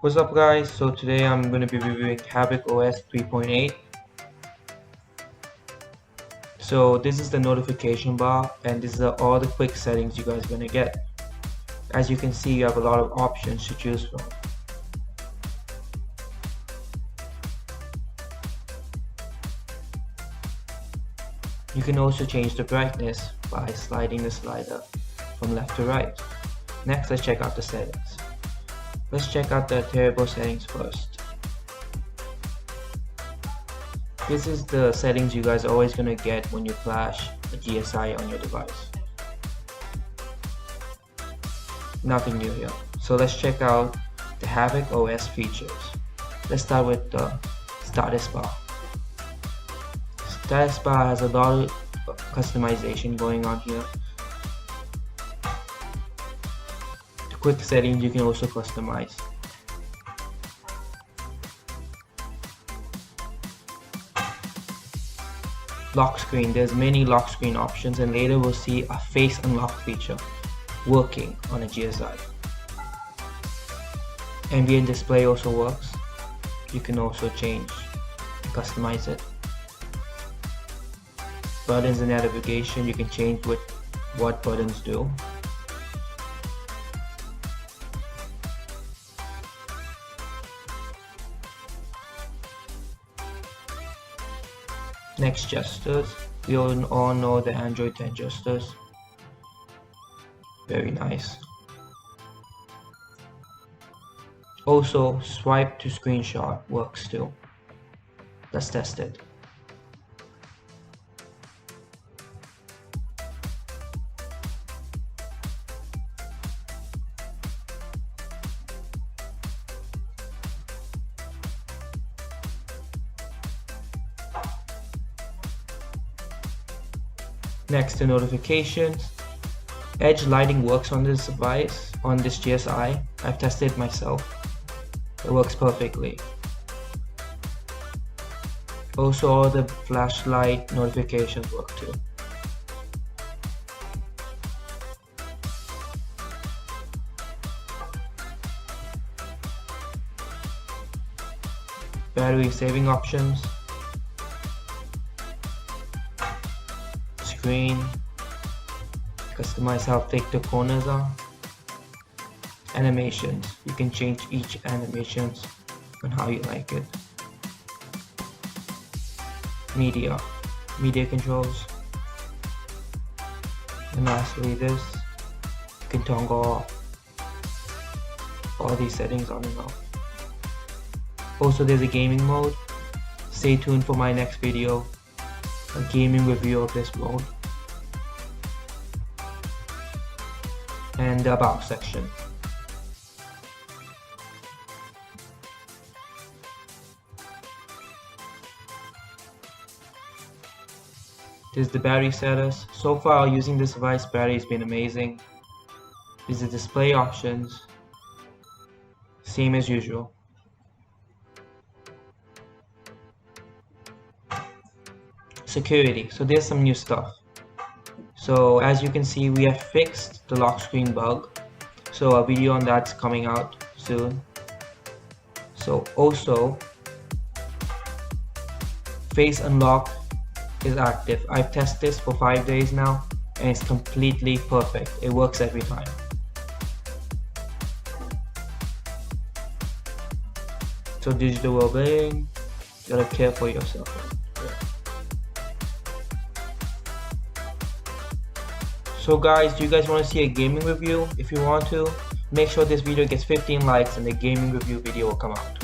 What's up guys, so today I'm going to be reviewing Havoc OS 3.8. So this is the notification bar and these are all the quick settings you guys are going to get. As you can see, you have a lot of options to choose from. You can also change the brightness by sliding the slider from left to right. Next, let's check out the settings. Let's check out the Treble settings first. This is the settings you guys are always going to get when you flash a GSI on your device. Nothing new here. So let's check out the Havoc OS features. Let's start with the status bar. Status bar has a lot of customization going on here. The quick settings you can also customize. Lock screen, there's many lock screen options, and later we'll see a face unlock feature working on a GSI. Ambient display also works. You can also change and customize it. Buttons and navigation, you can change what buttons do. Next, gestures. We all know the Android 10 gestures. Very nice. Also, swipe to screenshot works too. Let's test it. Next, the notifications. Edge lighting works on this device, on this GSI. I've tested it myself. It works perfectly. Also, all the flashlight notifications work too. Battery saving options. Screen. Customize how thick the corners are. Animations. You can change each animations on how you like it. Media controls. And lastly this. You can toggle all these settings on and off. Also, there's a gaming mode. Stay tuned for my next video, a gaming review of this mode. And the about section. This is the battery status. So far using this device, battery has been amazing. These are display options. Same as usual. Security. So there's some new stuff. So as you can see, we have fixed the lock screen bug. So a video on that's coming out soon. So also, face unlock is active. I've tested this for 5 days now and it's completely perfect. It works every time. So digital well-being, you gotta care for yourself. So guys, do you guys want to see a gaming review? If you want to, make sure this video gets 15 likes and the gaming review video will come out.